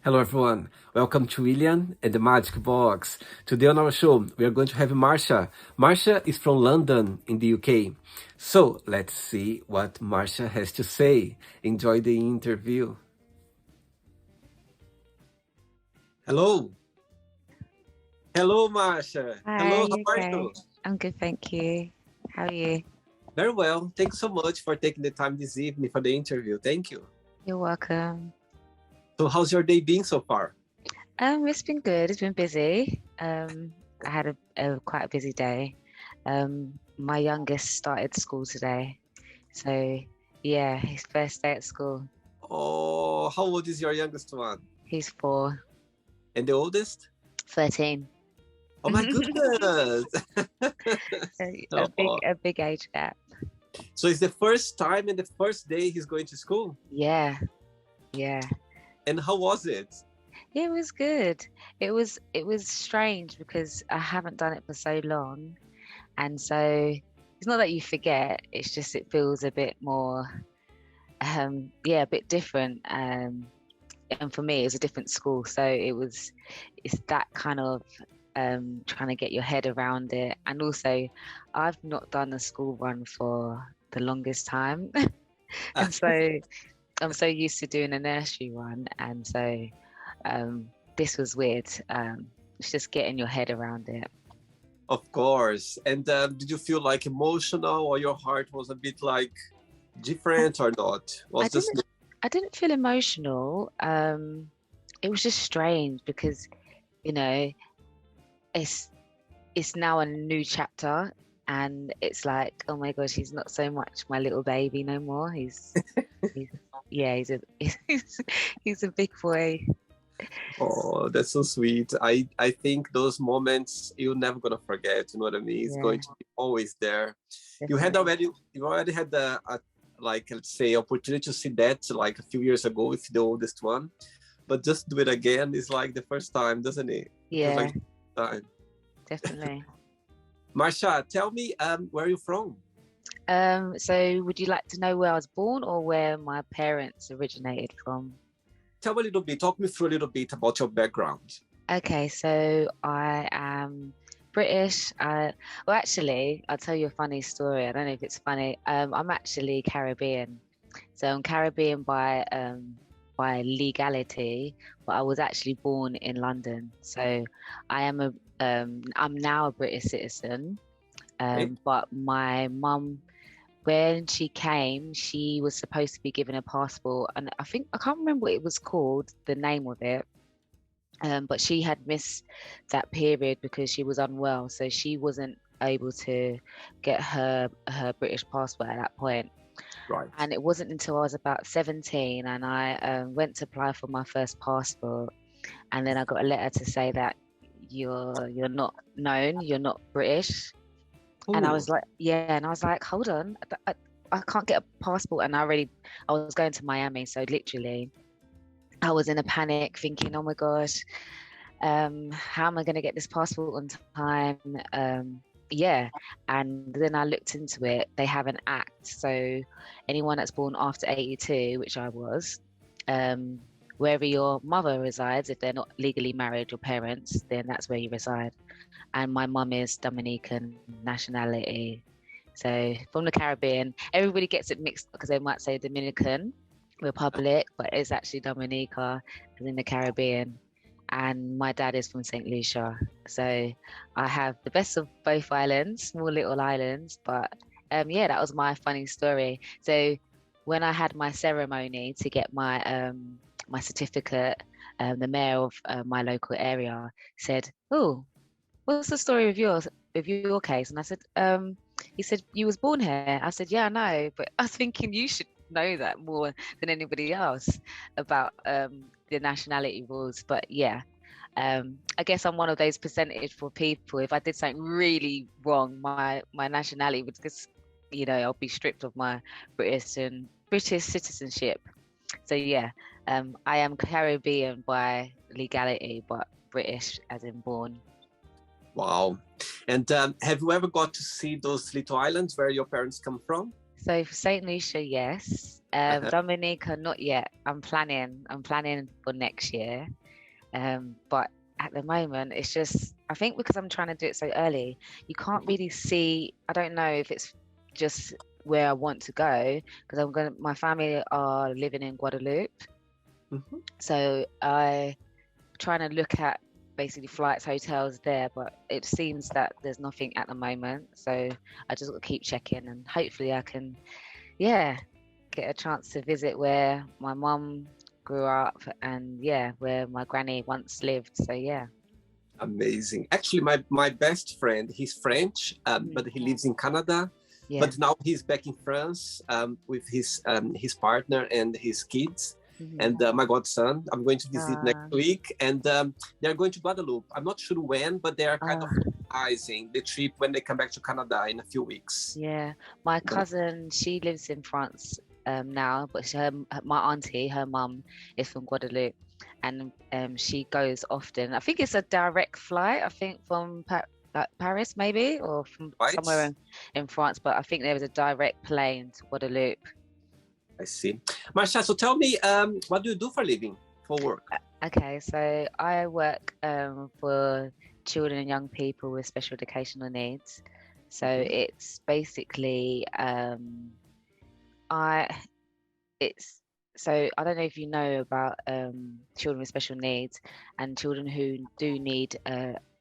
Hello, everyone. Welcome to William and the Magic Box. Today on our show, we are going to have Marsha. Marsha is from London in the UK. So let's see what Marsha has to say. Enjoy the interview. Hello. Hello, Marsha. Hi, Hello, you how are okay? you? I'm good, thank you. How are you? Very well. Thanks so much for taking the time this evening for the interview. Thank you. You're welcome. So how's your day been so far? It's been good. It's been busy. I had a quite a busy day. My youngest started school today, so yeah, his first day at school. Oh, how old is your youngest one? He's 4, And the oldest? 13. Oh my goodness. A big Oh. a big age gap. So it's the first time and the first day he's going to school. Yeah, yeah. And how was it? It was good. It was strange because I haven't done it for so long. And so it's not that you forget, it's just it feels a bit more, yeah, a bit different. And for me, it was a different school. So it's that kind of trying to get your head around it. And also, I've not done a school run for the longest time. And so I'm so used to doing a nursery run. And so this was weird. It's just getting your head around it. Of course. And did you feel like emotional, or your heart was a bit like different or not? I Was just didn't I didn't feel emotional. It was just strange because, you know, it's it's now a new chapter and it's like, oh my gosh, he's not so much my little baby no more. He's yeah, he's a big boy. Oh, that's so sweet. I think those moments you're never gonna forget. You know what I mean? It's Yeah, going to be always there. definitely. You already had a like, let's say, opportunity to see that like a few years ago with the oldest one, but just do it again is like the first time, doesn't it? It feels Yeah, like the first time. definitely. Marsha, tell me, where are you from? So would you like to know where I was born or where my parents originated from? Tell me a little bit. Talk me through a little bit about your background. Okay, so I am British. Well, actually, I'll tell you a funny story. I don't know if it's funny. I'm actually Caribbean, so I'm Caribbean by legality, but I was actually born in London. So I'm now a British citizen. Okay. But my mum, when she came, she was supposed to be given a passport, and I can't remember what it was called, the name of it. But she had missed that period because she was unwell, so she wasn't able to get her British passport at that point. Right. And it wasn't until I was about 17 and I went to apply for my first passport, and then I got a letter to say that you're not known, you're not British. And I Oh, was like, yeah, and I was like, hold on, I can't get a passport, and I was going to Miami, so literally I was in a panic thinking, oh my gosh, how am I going to get this passport on time? Yeah. And then I looked into it. They have an act. So anyone that's born after 82, which I was, um, wherever your mother resides, if they're not legally married, your parents, then that's where you reside. And my mum is Dominican nationality. So from the Caribbean, everybody gets it mixed because they might say Dominican Republic, but it's actually Dominica, and in the Caribbean. And my dad is from St Lucia, so I have the best of both islands, small little islands. But yeah, that was my funny story. So when I had my ceremony to get my certificate, the mayor of my local area said, "Oh, what's the story of your case?" And I said, he said, "You was born here." I said, "Yeah, I know, but I was thinking you should know that more than anybody else about the nationality rules." But yeah, I guess I'm one of those percentage for people. If I did something really wrong, my nationality would just, I'll be stripped of my British citizenship. So yeah, I am Caribbean by legality, but British as in born. wow. And have you ever got to see those little islands where your parents come from? So for St Lucia, yes. Dominica, not yet. I'm planning for next year. But at the moment, it's just, I think because I'm trying to do it so early, you can't really see. I don't know if it's just where I want to go, because my family are living in Guadeloupe. Mhm. So I trying to look at basically flights, hotels there, but it seems that there's nothing at the moment. So I just got to keep checking, and hopefully I can, yeah, get a chance to visit where my mum grew up, and yeah, where my granny once lived. So yeah. Amazing. Actually, my best friend, he's French, but he lives in Canada. Yeah. But now he's back in France with his partner and his kids. And my godson, I'm going to visit next week, and they're going to Guadeloupe. I'm not sure when, but they are kind of organizing the trip when they come back to Canada in a few weeks. Yeah, my cousin, she lives in France now, but my auntie, her mum, is from Guadeloupe, and she goes often. I think it's a direct flight. I think from Paris, maybe, or from somewhere in France. But I think there was a direct plane to Guadeloupe. I see. Marsha, so tell me, what do you do for a living, for work? Okay, so I work for children and young people with special educational needs. So it's basically so I don't know if you know about children with special needs and children who do need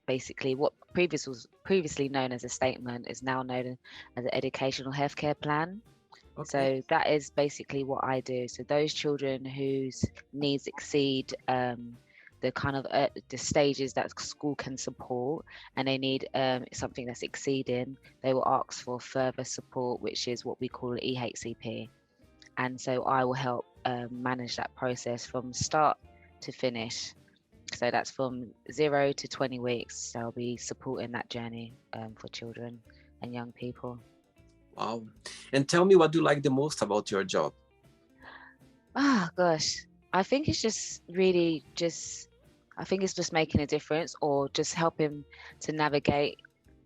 basically what was previously known as a statement is now known as an educational healthcare plan. Okay. So that is basically what I do. So those children whose needs exceed the kind of the stages that school can support, and they need something that's exceeding, they will ask for further support, which is what we call EHCP. And so I will help manage that process from start to finish. So that's from 0 to 20 weeks. So I'll be supporting that journey for children and young people. Wow. And tell me, what do you like the most about your job? Oh, gosh. I think it's just really I think it's just making a difference, or just helping to navigate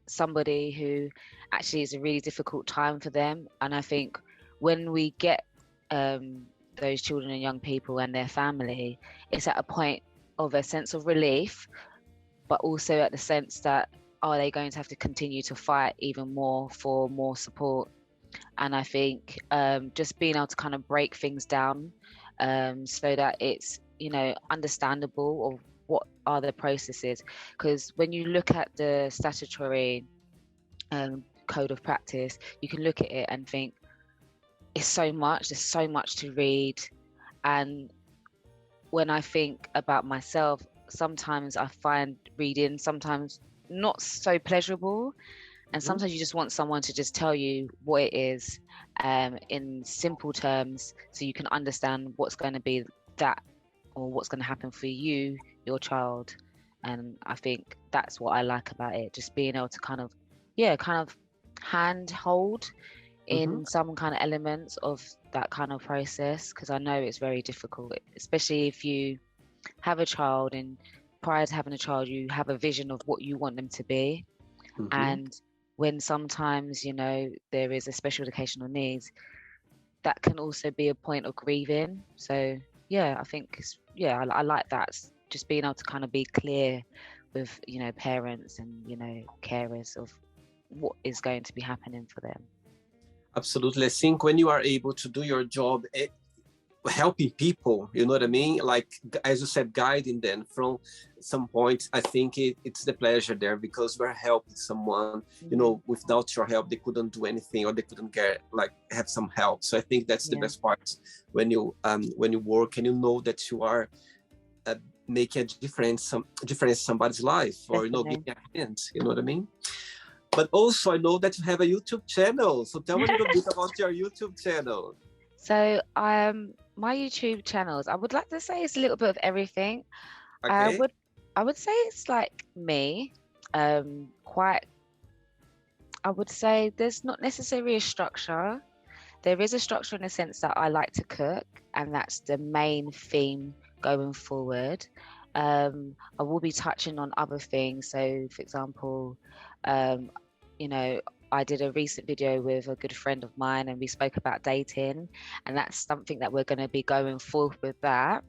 somebody who actually is a really difficult time for them. And I think when we get those children and young people and their family, it's at a point of a sense of relief, but also at the sense that, are they going to have to continue to fight even more for more support? And I think just being able to kind of break things down so that it's, understandable of what are the processes. Because when you look at the statutory code of practice, you can look at it and think, there's so much to read. And when I think about myself, sometimes I find reading sometimes not so pleasurable, and sometimes you just want someone to just tell you what it is in simple terms, so you can understand what's going to be that, or what's going to happen for you, your child. And I think that's what I like about it, just being able to kind of handhold in some kind of elements of that kind of process, because I know it's very difficult, especially if you have a child, and prior to having a child you have a vision of what you want them to be. And when sometimes there is a special educational needs, that can also be a point of grieving. So yeah, I think I like that, just being able to kind of be clear with parents and carers of what is going to be happening for them. Absolutely. I think when you are able to do your job, helping people, you know what I mean? Like, as you said, guiding them from some point, I think it's the pleasure there, because we're helping someone, without your help, they couldn't do anything, or they couldn't have some help. So I think that's the best part when you work and you know that you are making a difference in somebody's life, or, giving a hand, you know what I mean? But also, I know that you have a YouTube channel. So tell me a little bit about your YouTube channel. So my YouTube channels, I would like to say it's a little bit of everything. Okay. I would say it's like me. I would say there's not necessarily a structure. There is a structure in the sense that I like to cook, and that's the main theme going forward. I will be touching on other things. So, for example, I did a recent video with a good friend of mine, and we spoke about dating, and that's something that we're going to be going forth with that,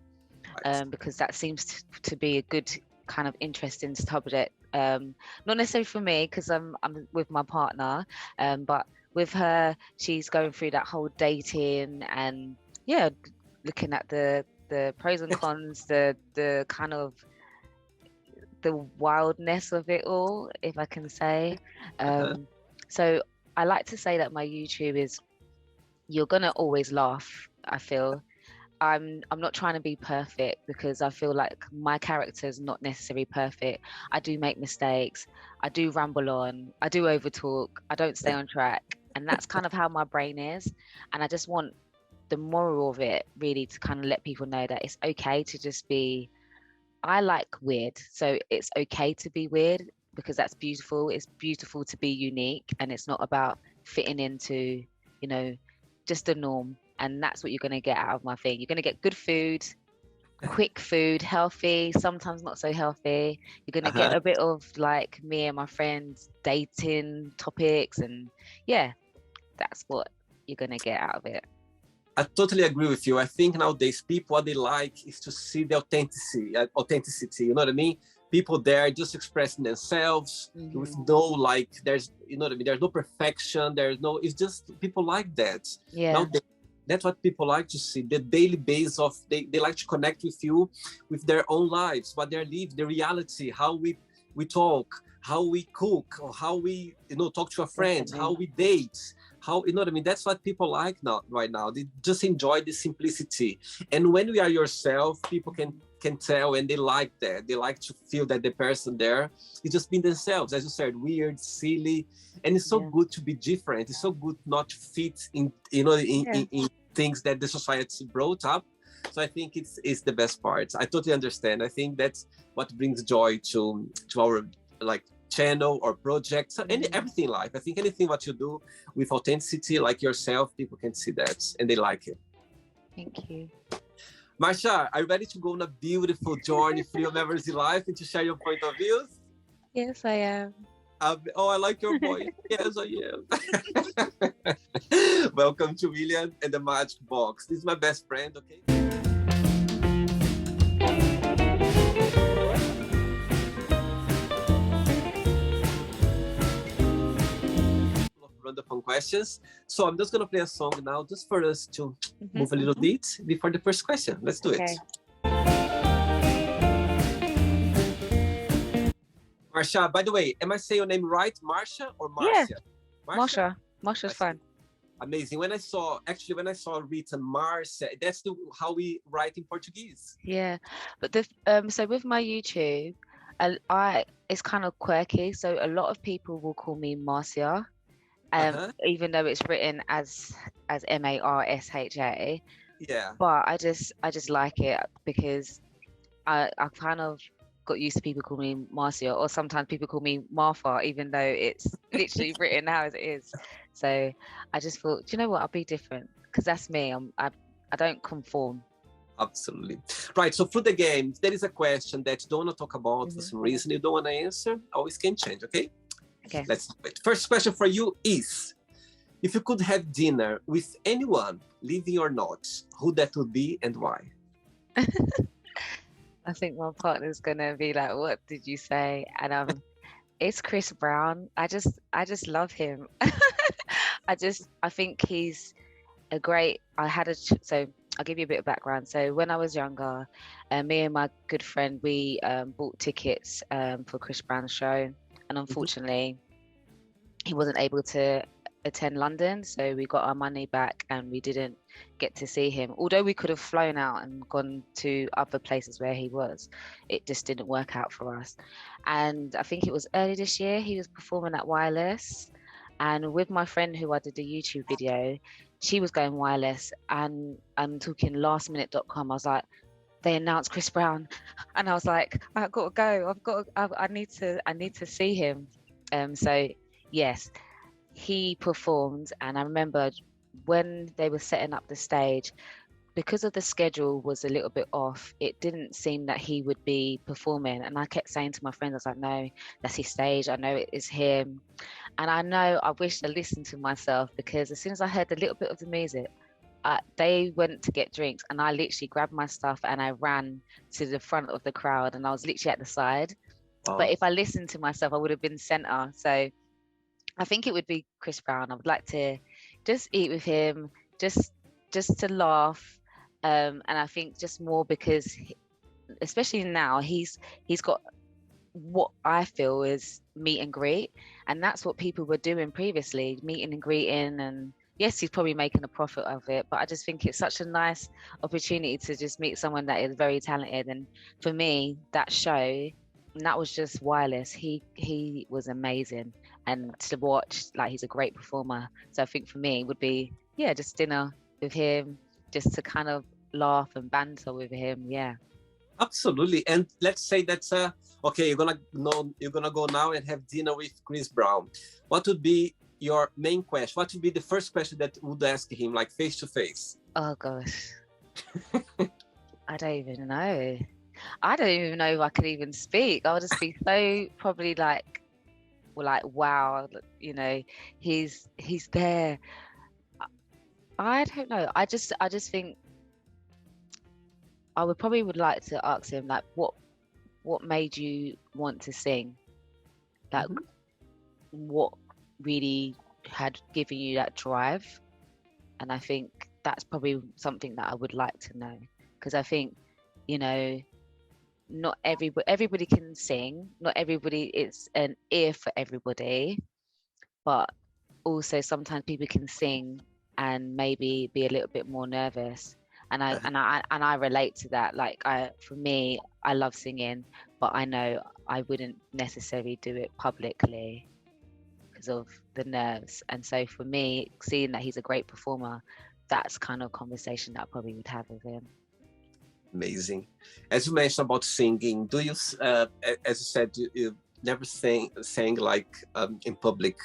Right. because that seems to be a good kind of interesting subject. Not necessarily for me because I'm with my partner, but with her, she's going through that whole dating and yeah, looking at the pros and cons, the kind of the wildness of it all, if I can say. Uh-huh. So I like to say that my YouTube is, you're gonna always laugh, I feel. I'm not trying to be perfect because I feel like my character is not necessarily perfect. I do make mistakes. I do ramble on. I do overtalk. I don't stay on track. And that's kind of how my brain is. And I just want the moral of it really to kind of let people know that it's okay to just be, I like weird. So it's okay to be weird because that's beautiful. It's beautiful to be unique, and it's not about fitting into, you know, just the norm. And that's what you're going to get out of my thing. You're going to get good food, quick food, healthy, sometimes not so healthy. You're going to get Uh-huh. a bit of like me and my friends dating topics. And yeah, that's what you're going to get out of it. I totally agree with you. I think nowadays people, what they like is to see the authenticity. You know what I mean? People there just expressing themselves with no like. There's, you know what I mean? There's no perfection. There's no. It's just people like that. Yeah. Nowadays, that's what people like to see. The daily base of they like to connect with you, with their own lives, what they're living, the reality, how we talk, how we cook, or how we talk to a friend, Definitely. how we date, how you know what I mean. That's what people like now. Right now, they just enjoy the simplicity. And when we are yourself, people can tell, and they like that. They like to feel that the person there is just being themselves, as you said, weird, silly, and it's so Yeah. good to be different. It's so good not to fit in, in things that the society brought up. So I think it's the best part. I totally understand. I think that's what brings joy to our like channel or project. So everything in life. I think anything what you do with authenticity, like yourself, people can see that and they like it. Thank you. Marsha, are you ready to go on a beautiful journey through your memories in life and to share your point of views? Yes, I am. Oh, I like your voice. Yes, I am. Welcome to William and the Magic Box. This is my best friend, okay? Random questions. So I'm just going to play a song now just for us to move a little bit before the first question. Let's do it. Marsha, by the way, am I saying your name right? Marsha or Marcia? Yeah. Marsha. Marsha's fine. Amazing. When I saw written Marsha, that's how we write in Portuguese. Yeah, but so with my YouTube, it's kind of quirky. So a lot of people will call me Marcia, even though it's written as Marsha. Yeah. But I just like it because I kind of got used to people calling me Marcia, or sometimes people call me Martha, even though it's literally written how it is. So I just thought, do you know what? I'll be different because that's me. I don't conform. Absolutely. Right. So for the game, there is a question that you don't want to talk about for some reason you don't want to answer. Always can change. Okay. Okay. Let's do it. First question for you is: if you could have dinner with anyone, living or not, who that would be and why? I think my partner's gonna be like, "What did you say?" And it's Chris Brown. I just love him. I think he's a great. So I'll give you a bit of background. So when I was younger, me and my good friend, we bought tickets for Chris Brown's show, and unfortunately, he wasn't able to attend London, so we got our money back and we didn't get to see him. Although we could have flown out and gone to other places where he was, it just didn't work out for us. And I think it was early this year, he was performing at Wireless, and with my friend who I did the YouTube video, she was going Wireless, and I'm talking lastminute.com. I was like, they announced Chris Brown, and I was like, I've got to go. I need to see him. So yes, he performed, and I remember when they were setting up the stage, because of the schedule was a little bit off, it didn't seem that he would be performing. And I kept saying to my friends, I was like, no, that's his stage. I know it is him. And I know I wish I listened to myself, because as soon as I heard a little bit of the music, they went to get drinks and I literally grabbed my stuff and I ran to the front of the crowd, and I was literally at the side. But if I listened to myself, I would have been center. So I think it would be Chris Brown. I would like to just eat with him, just to laugh. And I think just more because, especially now, he's got what I feel is meet and greet, and that's what people were doing previously, meeting and greeting. And yes, he's probably making a profit of it, but I just think it's such a nice opportunity to just meet someone that is very talented. And for me, that show, and that was just wireless. He was amazing, and to watch, like, he's a great performer. So I think for me it would be, yeah, just dinner with him, just to kind of laugh and banter with him. Yeah. Absolutely. And let's say that's okay, you're gonna go now and have dinner with Chris Brown. What would be your main question? What would be the first question that would ask him, like face to face? Oh gosh. I don't even know. I don't even know if I could even speak. I would just be so probably like, well, like, wow, you know, he's there. I don't know. I just think I would like to ask him, like, what made you want to sing? Like, what really had given you that drive? And I think that's probably something that I would like to know, because I think, you know, not everybody can sing. Not everybody, it's an ear for everybody, but also sometimes people can sing and maybe be a little bit more nervous. And I relate to that. Like, for me, I love singing, but I know I wouldn't necessarily do it publicly because of the nerves. And so for me, seeing that he's a great performer, that's kind of conversation that I probably would have with him. Amazing. As you mentioned about singing, do you, as you said, you never sang like in public,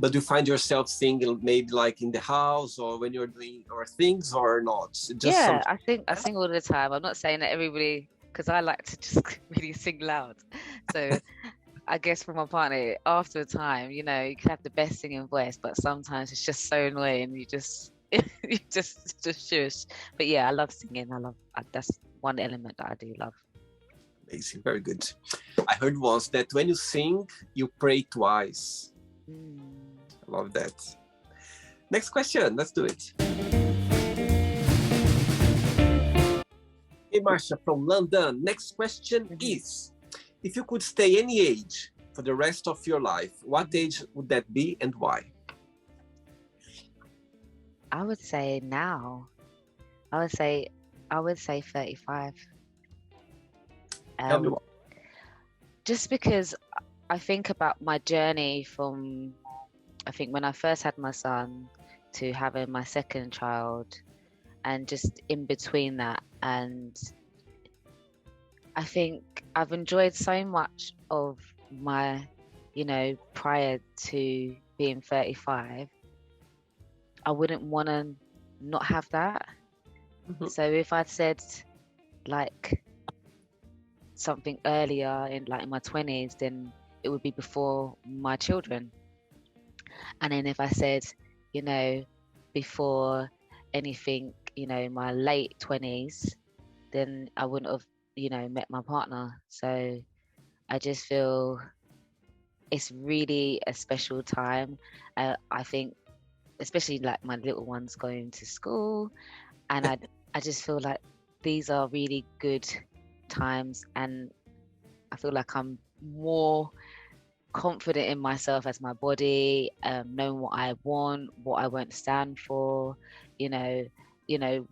but do you find yourself singing maybe like in the house or when you're doing your things, or not? Just I sing all the time. I'm not saying that everybody, because I like to just really sing loud. So I guess for my partner, after a time, you know, you can have the best singing voice, but sometimes it's just so annoying. You just you just shush. But yeah, I love singing. That's one element that I do love. Amazing, very good. I heard once that when you sing, you pray twice. I love that. Next question, let's do it. Hey, Marsha from London. Next question is, if you could stay any age for the rest of your life, what age would that be and why? I would say now. I would say 35. Tell me what. Just because I think about my journey from, I think when I first had my son to having my second child, and just in between that. And I think I've enjoyed so much of my, you know, prior to being 35. I wouldn't want to not have that. So if I'd said like something earlier in my 20s, then it would be before my children. And then if I said, you know, before anything, you know, my late 20s, then I wouldn't have, you know, met my partner. So I just feel it's really a special time. I think, especially like my little ones going to school, and I just feel like these are really good times, and I feel like I'm more confident in myself as my body, knowing what I want, what I won't stand for, you know,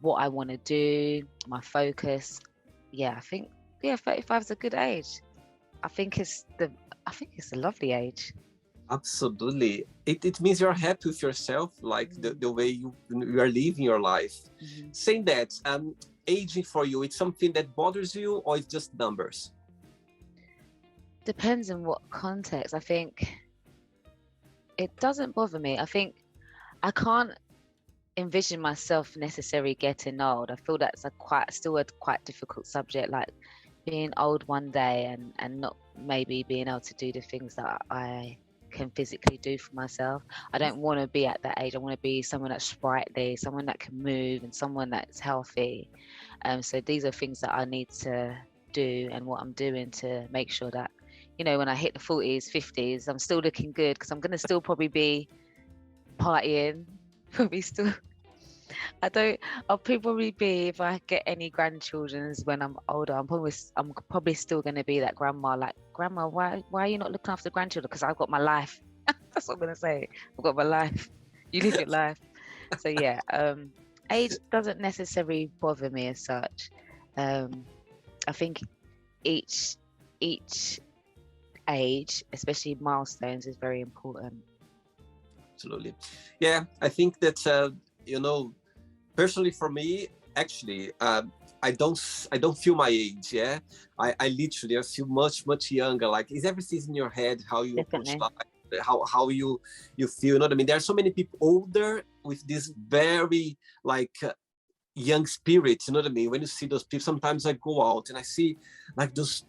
what I want to do, my focus. Yeah, I think 35 is a good age. I think it's a lovely age. Absolutely. It means you're happy with yourself, like the way you are living your life. Saying that, aging for you, it's something that bothers you, or it's just numbers? Depends in what context. I think it doesn't bother me. I think I can't envision myself necessarily getting old. I feel that's still a quite difficult subject, like being old one day and not maybe being able to do the things that I can physically do for myself. I don't want to be at that age. I want to be someone that's sprightly, someone that can move, and someone that's healthy. So these are things that I need to do, and what I'm doing to make sure that, when I hit the 40s, 50s, I'm still looking good, because I'm going to still probably be partying, probably still. I'll probably be, if I get any grandchildren when I'm older, I'm probably still going to be that grandma, like, grandma, why are you not looking after the grandchildren? Because I've got my life. That's what I'm going to say. I've got my life. You live your life. So yeah, age doesn't necessarily bother me as such. I think each age, especially milestones, is very important. Absolutely. Yeah, I think that, personally for me, actually, I don't feel my age. Yeah, I literally, I feel much younger. Like, is everything in your head, how you approach Definitely. life, how you feel. You know what I mean? There are so many people older with this very like young spirit. You know what I mean? When you see those people, sometimes I go out and I see like those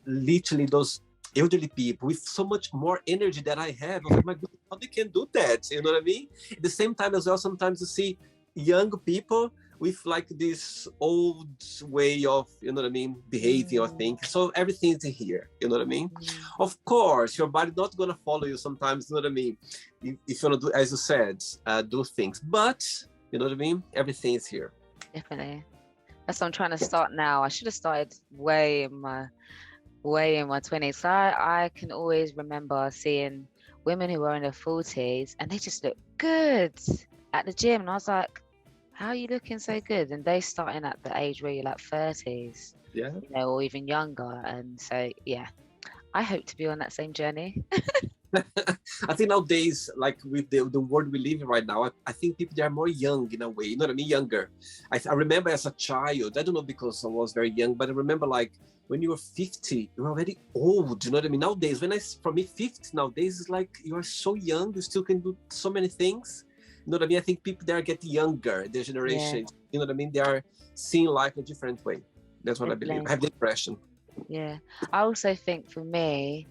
elderly people with so much more energy that I have. I'm like, my God, how they can do that? You know what I mean? At the same time as well, sometimes you see young people with like this old way of, you know what I mean, behaving or thinking. So everything's in here, you know what I mean? Of course, your body not gonna follow you sometimes, you know what I mean? If you wanna do, as you said, do things, but you know what I mean? Everything is here. Definitely. That's what I'm trying to start now. I should have started way in my 20s. So I can always remember seeing women who were in their 40s and they just look good at the gym. And I was like, how are you looking so good? And they starting at the age where you're like 30s, Yeah. or even younger. And so, yeah, I hope to be on that same journey. I think nowadays, like with the world we live in right now, I think people, they are more young in a way, you know what I mean? Younger. I remember as a child, I don't know because I was very young, but I remember like when you were 50, you were already old, you know what I mean? Nowadays, for me, 50 nowadays is like you are so young, you still can do so many things. You know what I mean? I think people, they are getting younger, their generation, you know what I mean? They are seeing life a different way. That's what I believe. I have the impression. Yeah. I also think for me,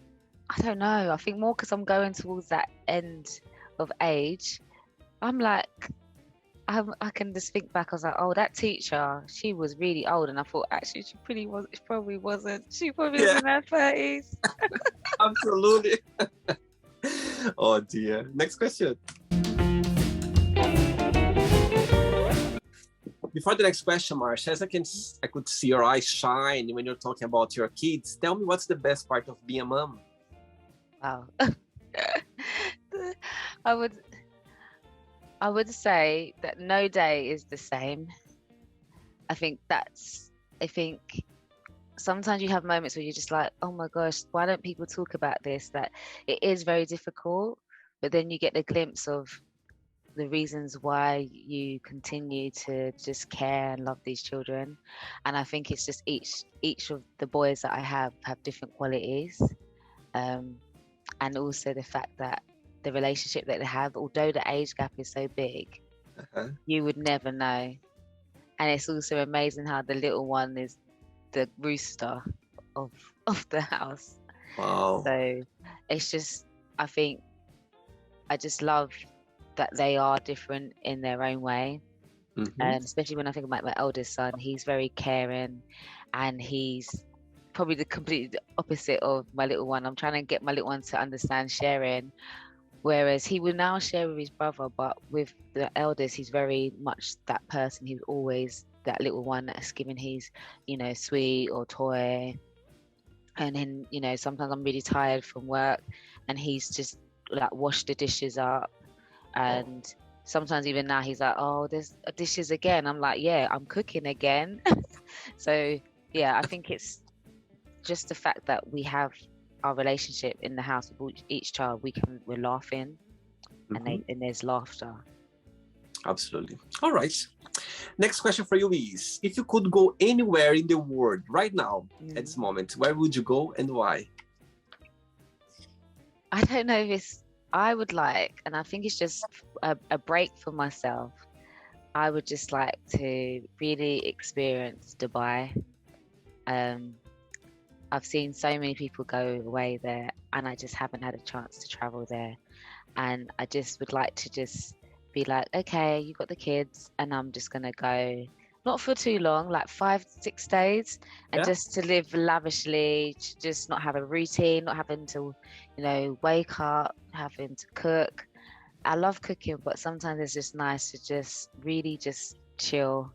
I don't know, I think more because I'm going towards that end of age, I'm like, I can just think back. I was like, oh, that teacher, she was really old, and I thought actually she probably wasn't. She probably was in her 30s. Absolutely. Oh dear. Next question. Before the next question, Marsha, as I could see your eyes shine when you're talking about your kids. Tell me, what's the best part of being a mom? Wow. I would say that no day is the same. I think sometimes you have moments where you're just like, oh my gosh, why don't people talk about this? That it is very difficult, but then you get the glimpse of the reasons why you continue to just care and love these children. And I think it's just each of the boys that I have different qualities. And also the fact that the relationship that they have, although the age gap is so big, you would never know. And it's also amazing how the little one is the rooster of the house. Wow. So it's just, I think I just love that they are different in their own way. And especially when I think about my eldest son, he's very caring, and he's probably the complete opposite of my little one. I'm trying to get my little one to understand sharing, whereas he will now share with his brother, but with the eldest, he's very much that person. He's always that little one that's giving his, sweet or toy. And then, sometimes I'm really tired from work and he's just like washed the dishes up. And sometimes even now he's like, oh, there's dishes again. I'm like, yeah, I'm cooking again. So yeah, I think it's just the fact that we have our relationship in the house with each child. We're laughing, and there's laughter. Absolutely. All right. Next question for you is, if you could go anywhere in the world right now, at this moment, where would you go and why? I don't know if I would like, and I think it's just a break for myself. I would just like to really experience Dubai. Um, I've seen so many people go away there, and I just haven't had a chance to travel there. And I just would like to just be like, okay, you got the kids, and I'm just gonna go, not for too long, like 5 6 days, and Yeah. just to live lavishly, to just not have a routine, not having to, wake up, having to cook. I love cooking, but sometimes it's just nice to just really just chill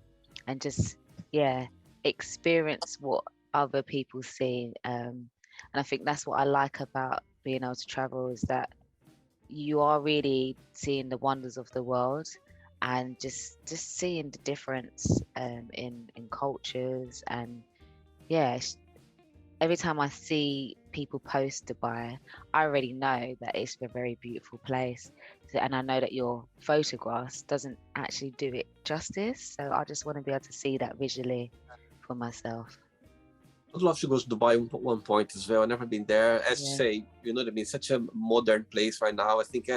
and just, yeah, experience what other people see. And I think that's what I like about being able to travel, is that you are really seeing the wonders of the world, and just seeing the difference in cultures. And yeah, every time I see people post Dubai, I already know that it's a very beautiful place. And I know that your photographs doesn't actually do it justice. So I just want to be able to see that visually for myself. I'd love to go to Dubai at one point as well. I've never been there. As you Yeah. say, you know what I mean? Such a modern place right now. I think,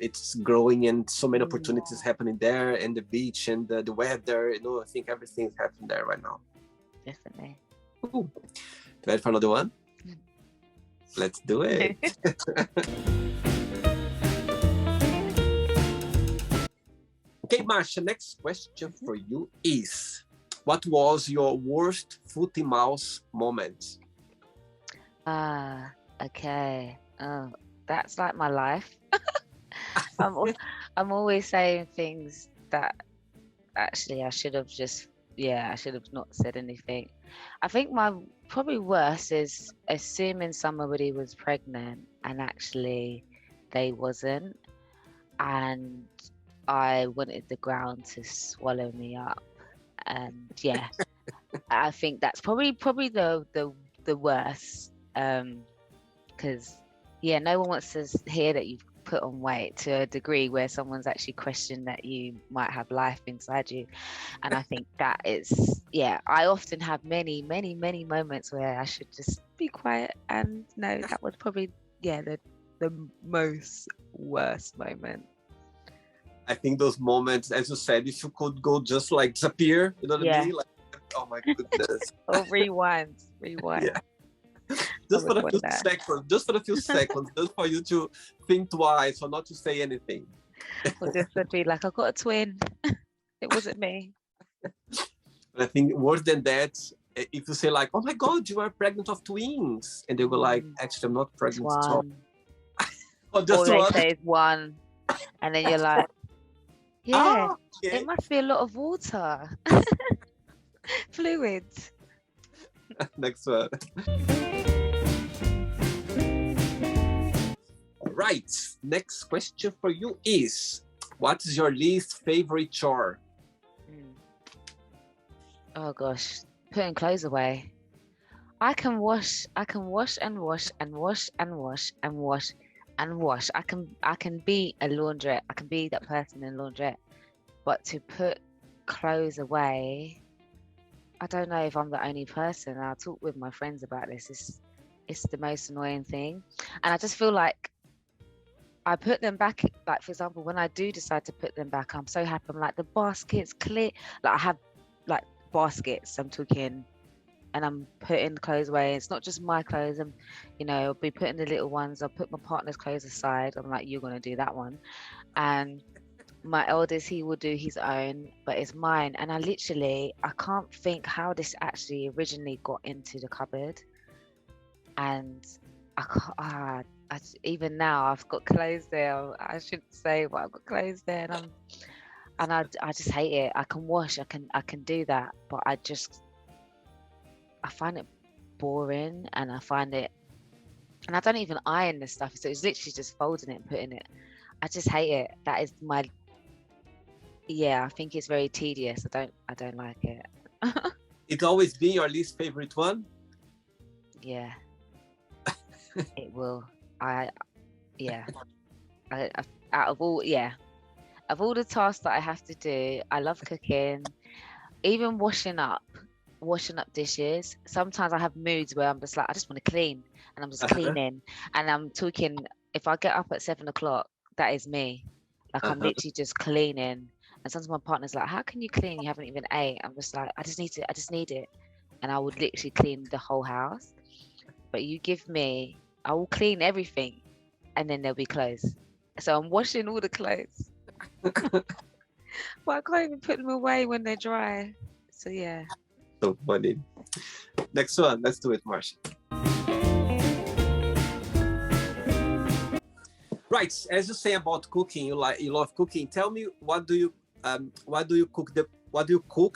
it's growing and so many opportunities happening there, and the beach and the weather. I think everything's happening there right now. Definitely. Ooh. Ready for another one? Let's do it. Okay, Marsha, next question for you is, what was your worst footy mouse moment? Okay. Oh, that's like my life. I'm always saying things that actually I should have not said anything. I think my probably worst is assuming somebody was pregnant and actually they wasn't, and I wanted the ground to swallow me up. And yeah, I think that's probably the worst. Because no one wants to hear that you've put on weight to a degree where someone's actually questioned that you might have life inside you. And I think that is, I often have many moments where I should just be quiet, and no, that was probably the most worst moment. I think those moments, as you said, if you could go just like disappear, you know what I mean? Like, oh my goodness. Or rewind. Yeah. Just for a few seconds, just for you to think twice or not to say anything. Or just to be like, I've got a twin. It wasn't me. But I think worse than that, if you say like, oh my God, you are pregnant of twins. And they were like, actually, I'm not pregnant at all. Or they say it's one. And then you're like, it must be a lot of water. Fluids. Next one. Right. Next question for you is, what is your least favorite chore? Oh gosh, putting clothes away. I can wash and wash and wash and wash and wash and wash. I can be a laundrette. I can be that person in a laundrette. But to put clothes away, I don't know if I'm the only person. I'll talk with my friends about this. It's the most annoying thing. And I just feel like I put them back, like for example, when I do decide to put them back, I'm so happy. I'm like, the basket's clear. Like I have like baskets, I'm talking, and I'm putting clothes away. It's not just my clothes. I'll be putting the little ones. I'll put my partner's clothes aside. I'm like, you're going to do that one. And my eldest, he will do his own, but it's mine. And I can't think how this actually originally got into the cupboard. And even now I've got clothes there. I shouldn't say, but I've got clothes there, and I just hate it. I can wash, I can do that, but I find it boring, and I don't even iron this stuff. So it's literally just folding it and putting it. I just hate it. That is I think it's very tedious. I don't like it. It's always been your least favorite one? Yeah. It will. Out of all the tasks that I have to do, I love cooking. Even washing up dishes. Sometimes I have moods where I'm just like, I just want to clean, and I'm just cleaning. And I'm talking, if I get up at 7 o'clock, that is me. Like I'm literally just cleaning, And sometimes my partner's like, how can you clean? You haven't even ate. I'm just like, I just need it. And I would literally clean the whole house. But you give me, I will clean everything and then there'll be clothes. So I'm washing all the clothes. But I can't even put them away when they're dry. So yeah. So funny. Next one, let's do it, Marsha. Right, as you say about cooking, you love cooking. Tell me, what do you cook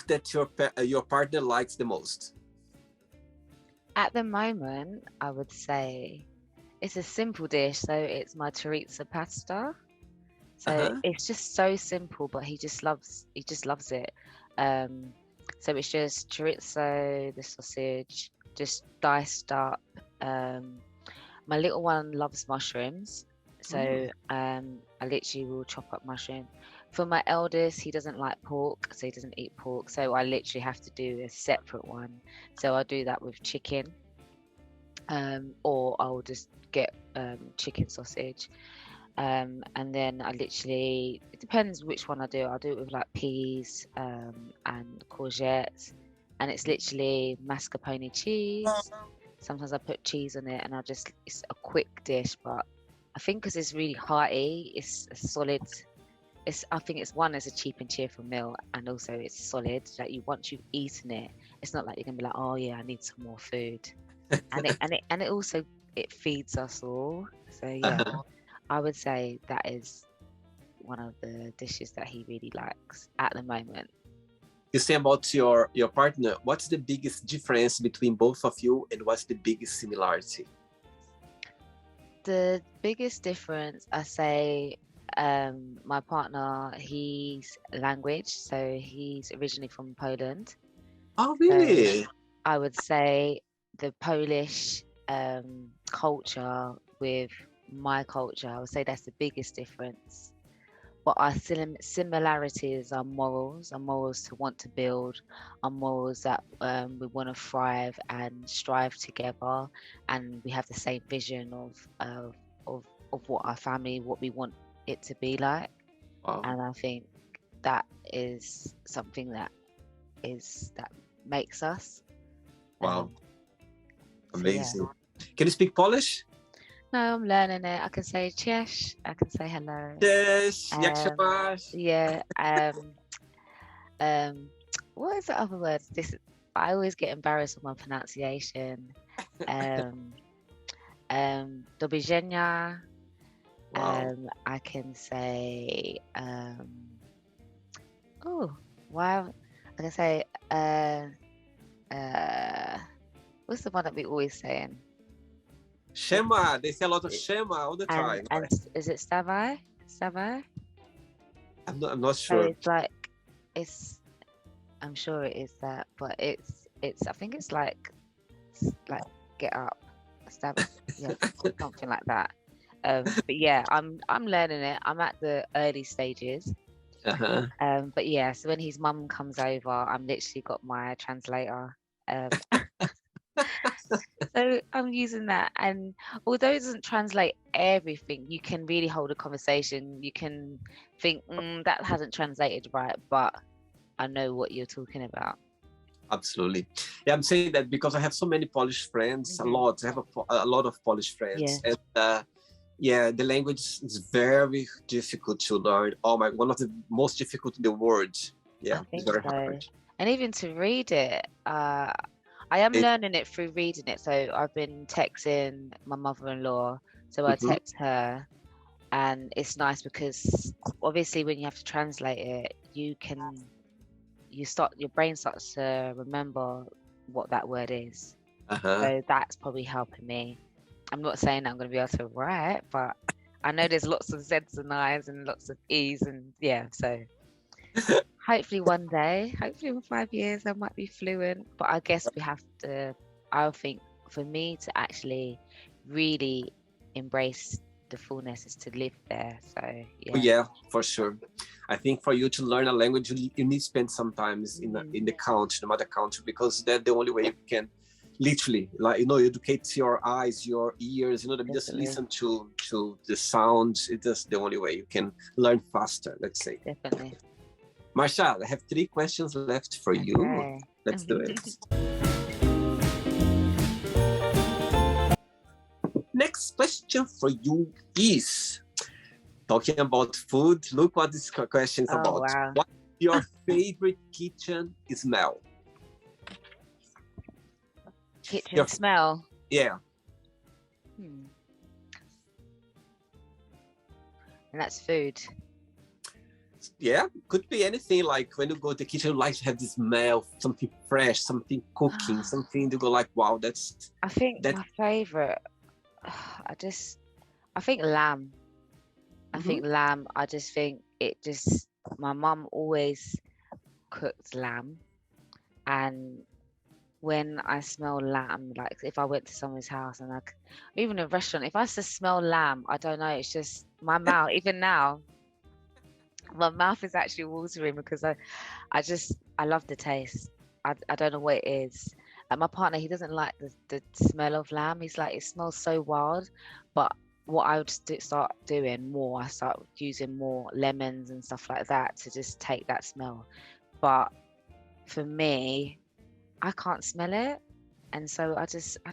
that your partner likes the most? At the moment, I would say it's a simple dish. So it's my chorizo pasta. So it's just so simple, but he just loves it. So it's just chorizo, the sausage, just diced up. My little one loves mushrooms, so I literally will chop up mushroom. For my eldest, he doesn't like pork, so he doesn't eat pork. So I literally have to do a separate one. So I'll do that with chicken, or I'll just get chicken sausage. And then it depends which one I do. I'll do it with like peas and courgettes, and it's literally mascarpone cheese. Sometimes I put cheese on it, and it's a quick dish, but I think because it's really hearty, it's a solid. I think it's a cheap and cheerful meal, and also it's solid. That once you've eaten it, it's not like you're gonna be like, oh yeah, I need some more food, and it also feeds us all. So yeah. I would say that is one of the dishes that he really likes at the moment. You say about your partner, what's the biggest difference between both of you, and what's the biggest similarity? The biggest difference, I say, my partner, he's language, so he's originally from Poland. Oh, really? So I would say the Polish culture with my culture, I would say that's the biggest difference. But our similarities are morals to want to build, our morals that we want to thrive and strive together, and we have the same vision of what our family, what we want it to be like. Wow. And I think that is something that makes us. Wow. Amazing. So, yeah. Can you speak Polish? No, I'm learning it. I can say cześć. I can say hello. Cześć, jak się masz? Yeah. What is the other word? I always get embarrassed with my pronunciation. Do widzenia. Wow. I can say wow. I can say what's the one that we always saying? Shema. They say a lot of Shema all the time. And is it Savai? Savai? I'm not sure. So I'm sure it is that, but it's I think it's like get up, stab, yeah, something like that. But yeah, I'm learning it. I'm at the early stages. But yeah, so when his mum comes over, I'm literally got my translator. So I'm using that, and although it doesn't translate everything, you can really hold a conversation. You can think that hasn't translated right, but I know what you're talking about. Absolutely. Yeah, I'm saying that because I have so many Polish friends, I have a lot of Polish friends. Yeah. And yeah, the language is very difficult to learn. One of the most difficult in the world. Yeah, it's very hard. And even to read it, I am learning it through reading it. So I've been texting my mother-in-law. So I text her, and it's nice because obviously when you have to translate it, your brain starts to remember what that word is. So that's probably helping me. I'm not saying I'm going to be able to write, but I know there's lots of Z's and I's and lots of E's, and yeah, so hopefully one day, hopefully in 5 years, I might be fluent. But I guess I think for me to actually really embrace the fullness is to live there. So yeah. Yeah, for sure. I think for you to learn a language, you need to spend some time in the country, the mother country, because that's the only way you can literally, educate your eyes, your ears, just listen to the sounds. It's just the only way you can learn faster, let's say. Definitely. Marsha, I have 3 questions left for you. Okay. Let's do it. Next question for you is, talking about food, look what this question is about. Wow. What's your favorite kitchen smell? Kitchen smell? Yeah. And that's food. Yeah, could be anything. Like when you go to the kitchen, you like to have this smell, something fresh, something cooking, something to go like, wow, that's... I think my favorite, I think lamb. I think lamb. I just think my mum always cooked lamb. And when I smell lamb, like if I went to someone's house and even a restaurant, if I just smell lamb, I don't know, it's just my mouth, even now, my mouth is actually watering because I love the taste. I don't know what it is. And my partner, he doesn't like the smell of lamb. He's like, it smells so wild. But what I would start doing more, I start using more lemons and stuff like that to just take that smell. But for me, I can't smell it. And so I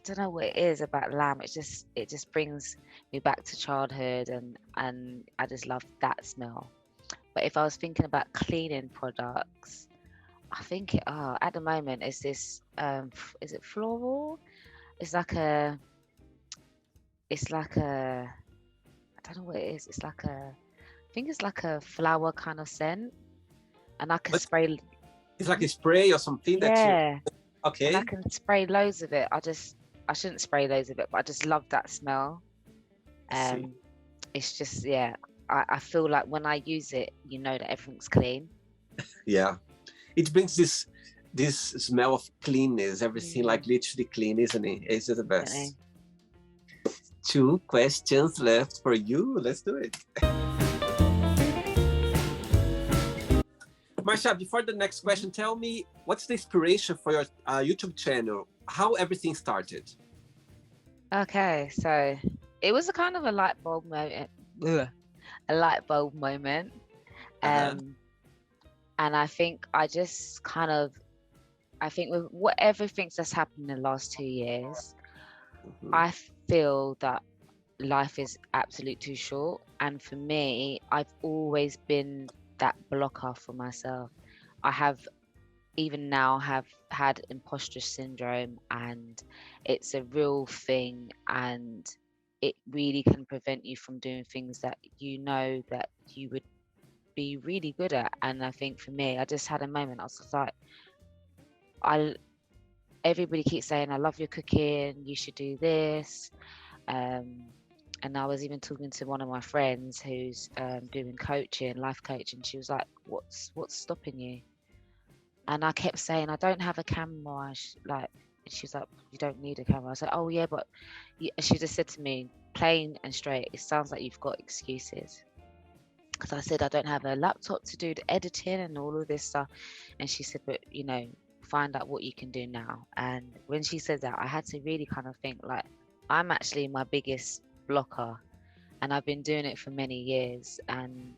don't know what it is about lamb. It just brings me back to childhood, and I just love that smell. But if I was thinking about cleaning products, I think at the moment is this is it floral? It's like a I don't know what it is. I think it's like a flower kind of scent, and I can spray. It's like a spray or something that you... Okay. And I can spray loads of it. I shouldn't spray loads of it, but I just love that smell. It's just, I feel like when I use it, you know that everything's clean. Yeah. It brings this smell of cleanness, everything like literally clean, isn't it? It's the best. Definitely. 2 questions left for you. Let's do it. Marsha, before the next question, tell me, what's the inspiration for your YouTube channel? How everything started? Okay, so it was a kind of a light bulb moment. And I think I think with everything that's happened in the last 2 years, I feel that life is absolutely too short. And for me, I've always been that blocker for myself. I have even now have had imposter syndrome, and it's a real thing, and it really can prevent you from doing things that you know that you would be really good at. And I think for me, I just had a moment. I was just like, everybody keeps saying, I love your cooking, you should do this. And I was even talking to one of my friends who's doing coaching, life coaching. She was like, what's stopping you? And I kept saying, I don't have a camera. She was like, you don't need a camera. I was like, oh yeah, but she just said to me, plain and straight, it sounds like you've got excuses. Because I said, I don't have a laptop to do the editing and all of this stuff. And she said, but find out what you can do now. And when she said that, I had to really kind of think, like, I'm actually my biggest blocker, and I've been doing it for many years. And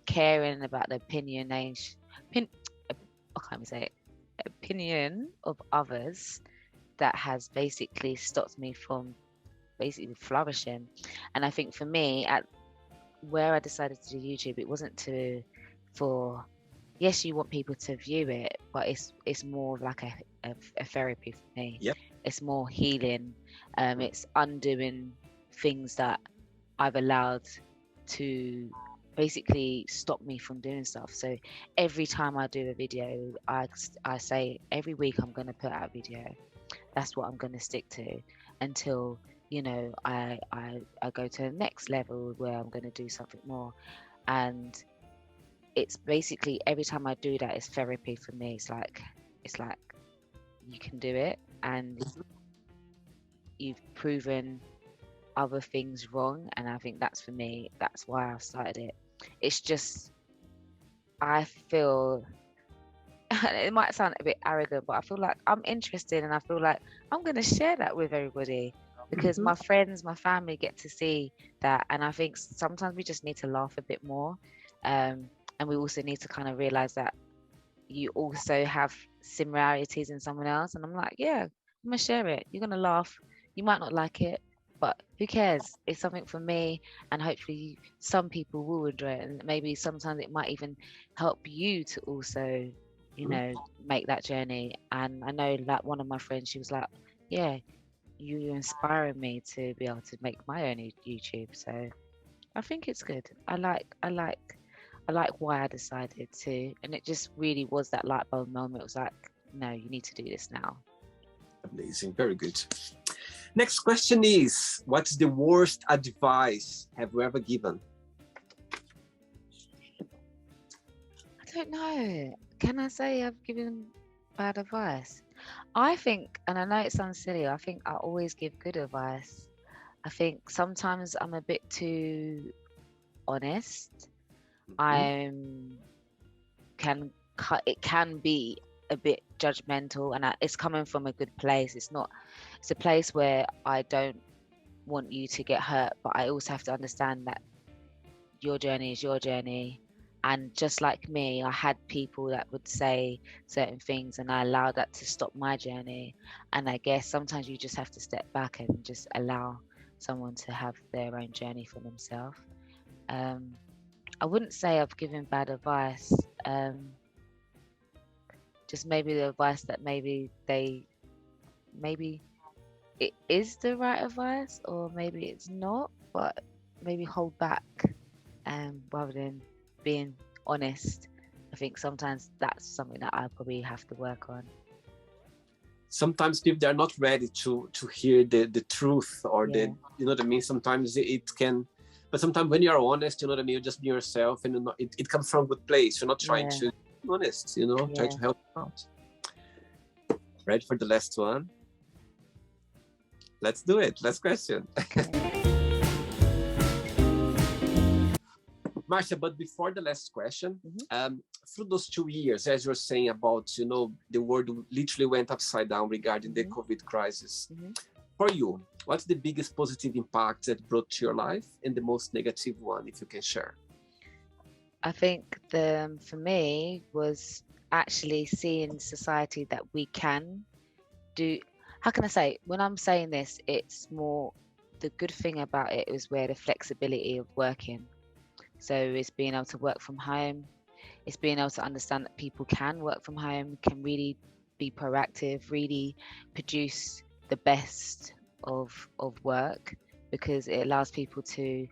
caring about the opinion of others, that has basically stopped me from basically flourishing. And I think for me, at where I decided to do YouTube, it wasn't yes, you want people to view it, but it's more like a therapy for me. Yep. It's more healing. It's undoing things that I've allowed to basically stop me from doing stuff. So every time I do a video, I say every week I'm going to put out a video. That's what I'm going to stick to until I go to the next level where I'm going to do something more. And it's basically every time I do that, it's therapy for me. It's like you can do it, and you've proven other things wrong. And I think that's for me, that's why I started it. It's just, I feel it might sound a bit arrogant, but I feel like I'm interested, and I feel like I'm going to share that with everybody, because my friends, my family get to see that. And I think sometimes we just need to laugh a bit more. And and we also need to kind of realize that you also have similarities in someone else. And I'm like, yeah, I'm gonna share it. You're gonna laugh. You might not like it, but who cares? It's something for me, and hopefully some people will enjoy it. And maybe sometimes it might even help you to also, you know, make that journey. And I know that one of my friends, she was like, yeah, you're inspiring me to be able to make my own YouTube. So I think it's good. I like why I decided to, and it just really was that light bulb moment. It was like, no, you need to do this now. Amazing, very good. Next question is, what's the worst advice have you ever given? I don't know. Can I say I've given bad advice? I think, and I know it sounds silly, I think I always give good advice. I think sometimes I'm a bit too honest. It can be a bit judgmental, and it's coming from a good place. It's a place where I don't want you to get hurt, but I also have to understand that your journey is your journey. And just like me, I had people that would say certain things, and I allowed that to stop my journey. And I guess sometimes you just have to step back and just allow someone to have their own journey for themselves. I wouldn't say I've given bad advice. Just maybe the advice that maybe it is the right advice, or maybe it's not, but maybe hold back, rather than being honest. I think sometimes that's something that I probably have to work on. Sometimes people, they're not ready to hear the truth, or Yeah. you know what I mean? Sometimes it can, but sometimes when you're honest, you know what I mean, you just be yourself, and it comes from a good place. You're not trying to be honest, you know, try to help out. Ready for the last one? Let's do it. Last question. Marsha, but before the last question, through those 2 years, as you're saying about, you know, the world literally went upside down regarding the COVID crisis. For you, what's the biggest positive impact that brought to your life, and the most negative one, if you can share? I think for me was actually seeing society that we can do. How can I say? When I'm saying this, it's more the good thing about it is where the flexibility of working. So it's being able to work from home. It's being able to understand that people can work from home, can really be proactive, really produce the best of work, because it allows people to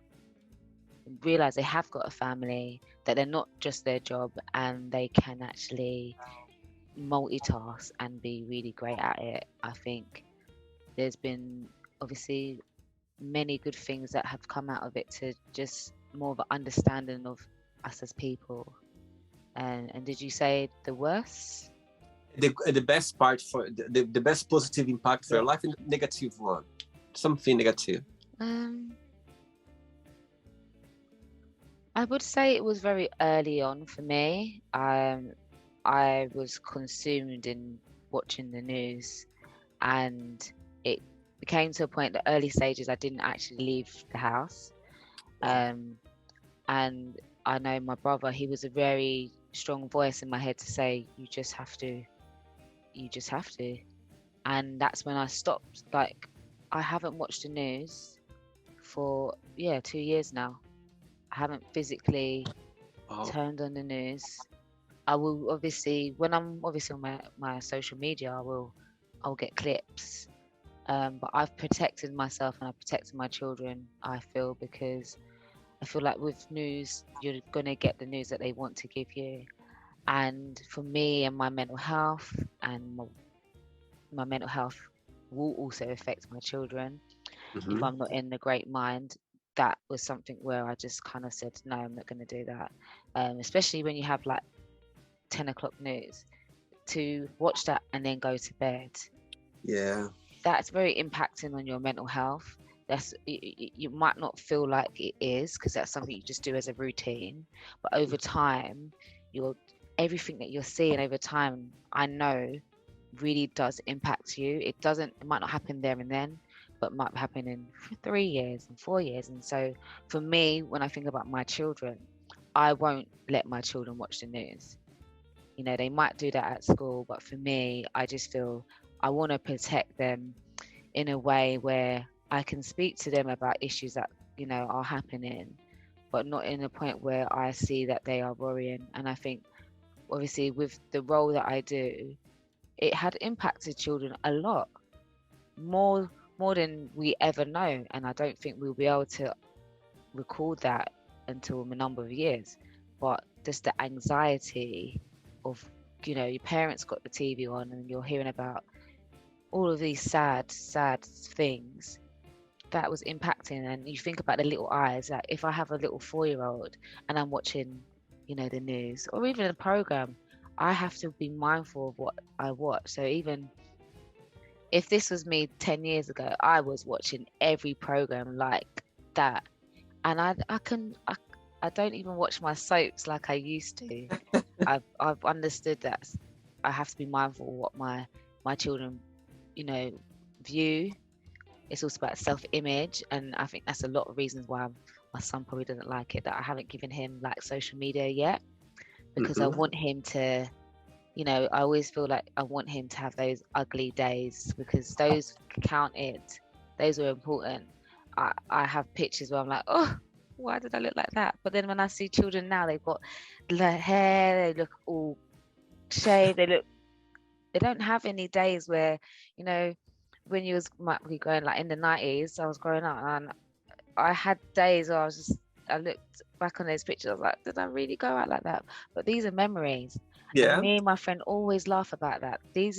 realize they have got a family, that they're not just their job, and they can actually multitask and be really great at it. I think there's been obviously many good things that have come out of it, to just more of an understanding of us as people. And did you say the worst? The best part, for the best positive impact for your life, and the negative one, something negative. I would say it was very early on for me. I was consumed in watching the news, and it became to a point, the early stages, I didn't actually leave the house. And I know my brother, he was a very strong voice in my head to say, you just have to. And that's when I stopped. Like, I haven't watched the news for 2 years now. I haven't physically turned on the news. I will obviously, when I'm obviously on my social media, I'll get clips. But I've protected myself, and I've protected my children, I feel, because I feel like with news, you're gonna get the news that they want to give you. And for me and my mental health, and my mental health will also affect my children. If I'm not in the great mind, that was something where I just kind of said, no, I'm not going to do that. Especially when you have like 10 o'clock news, to watch that and then go to bed. Yeah. That's very impacting on your mental health. You might not feel like it is, because that's something you just do as a routine. But over time, everything that you're seeing over time, I know, really does impact you. It might not happen there and then, but might happen in 3 years and 4 years. And so for me, when I think about my children, I won't let my children watch the news. You know, they might do that at school, but for me, I just feel I want to protect them in a way where I can speak to them about issues that, you know, are happening, but not in a point where I see that they are worrying. And I think, obviously, with the role that I do, it had impacted children a lot, more more than we ever know. And I don't think we'll be able to record that until a number of years. But just the anxiety of, you know, your parents got the TV on and you're hearing about all of these sad things that was impacting. And you think about the little eyes, like if I have a little 4-year-old and I'm watching, you know, the news or even a program, I have to be mindful of what I watch. So even if this was me 10 years ago, I was watching every program like that. And I don't even watch my soaps like I used to. I've understood that I have to be mindful of what my children, you know, view. It's also about self-image, and I think that's a lot of reasons why my son probably doesn't like it, that I haven't given him like social media yet, because I want him to, you know, I always feel like I want him to have those ugly days, because those counted, those are important. I have pictures where I'm like, oh, why did I look like that? But then when I see children now, they've got the hair, they look all shaved, they don't have any days where, you know, when you might be growing, like in the 90s, I was growing up and I had days where I looked back on those pictures, I was like, did I really go out like that? But these are memories. Yeah. And me and my friend always laugh about that. This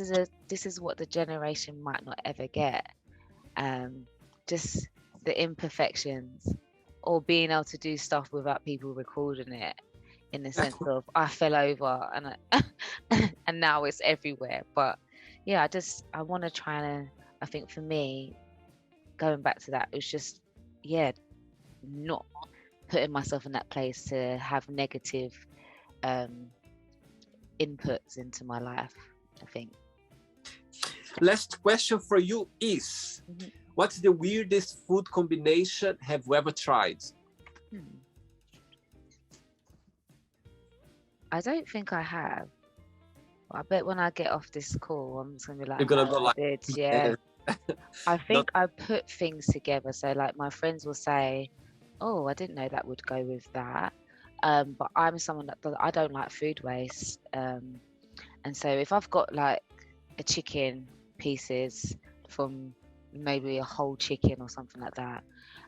is what the generation might not ever get. Just the imperfections, or being able to do stuff without people recording it, in the sense of I fell over and now it's everywhere. But yeah, I want to try and, I think for me, going back to that, it was just, yeah, not putting myself in that place to have negative inputs into my life, I think. Last question for you is, what's the weirdest food combination have you ever tried? I don't think I have. I bet when I get off this call, I'm just gonna be like, You're gonna go like, yeah. I think I put things together. So like my friends will say, oh, I didn't know that would go with that. But I'm someone that I don't like food waste. And so if I've got like a chicken pieces from maybe a whole chicken or something like that,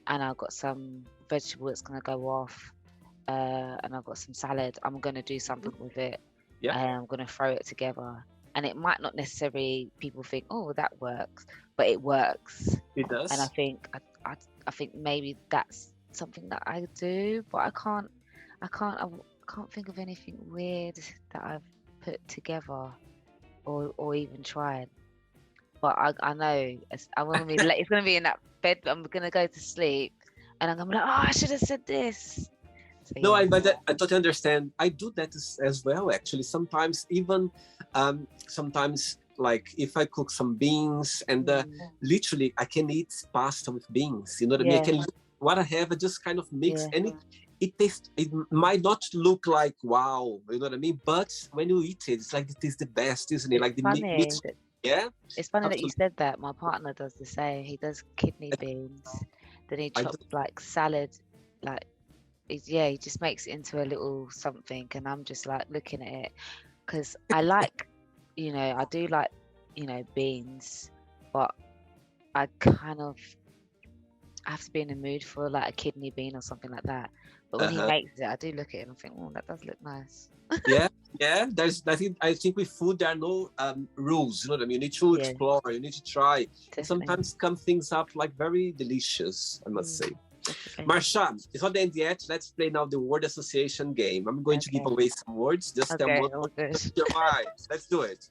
and I've got some vegetable that's gonna go off, and I've got some salad, I'm gonna do something with it. Yeah. And I'm gonna throw it together. And it might not necessarily, people think, oh, that works, but it works. It does. And I think I think maybe that's something that I do, but I can't think of anything weird that I've put together or even tried. But I know it's gonna be in that bed. I'm gonna go to sleep, and I'm gonna be like, oh, I should have said this. So, no, yeah. I totally understand. I do that as well, actually. Sometimes even, sometimes like if I cook some beans and literally I can eat pasta with beans. You know what I mean? I can, what I have, I just kind of mix, and it tastes. It might not look like wow, you know what I mean? But when you eat it, it's like it is the best, isn't it? It's like the funny. Yeah. It's funny that you said that. My partner does the same. He does kidney beans, then he chops like salad, like. He just makes it into a little something, and I'm just like looking at it, because I like, you know, I do like, you know, beans, but I have to be in the mood for like a kidney bean or something like that. But when he makes it, I do look at it and think, oh, that does look nice. yeah. I think with food there are no rules. You know what I mean? You need to explore. You need to try. Sometimes come things up like very delicious, I must say. Marsha, it's not the end yet. Let's play now the word association game. I'm going to give away some words. Just tell me what your mind. Let's do it.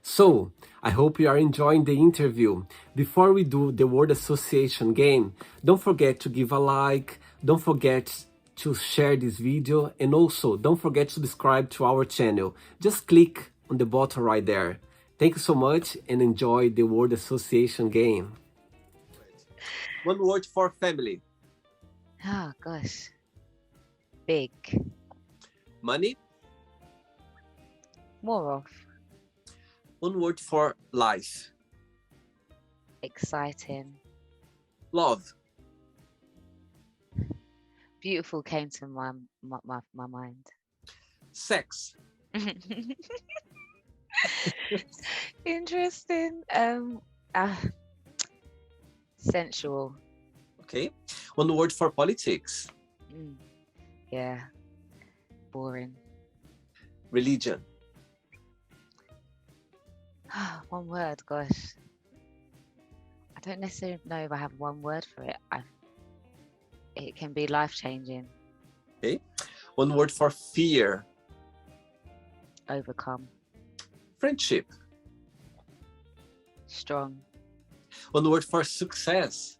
So, I hope you are enjoying the interview. Before we do the word association game, don't forget to give a like. Don't forget to share this video. And also, don't forget to subscribe to our channel. Just click on the button right there. Thank you so much and enjoy the word association game. One word for family. Oh, gosh. Big. Money. More of. One word for life. Exciting. Love. Beautiful came to my mind. Sex. Interesting. Sensual. Okay. One word for politics. Yeah. Boring. Religion. One word, gosh. I don't necessarily know if I have one word for it. It can be life-changing. Okay. One word for fear. Overcome. Friendship. Strong. One word for success.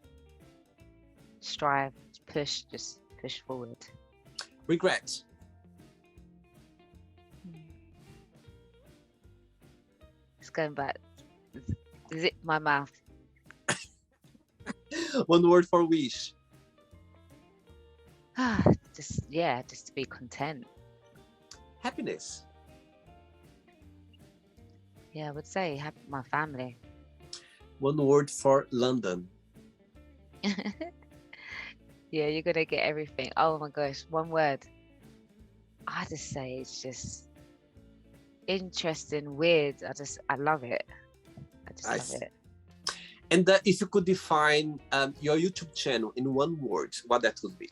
Strive. Push. Just push forward. Regret. It's going back. Zip my mouth. One word for wish. Just to be content. Happiness. Yeah, I would say my family. One word for London. Yeah, you're gonna get everything. Oh my gosh, one word. I just say it's just interesting, weird. I love it. I just love it. And if you could define your YouTube channel in one word, what that would be?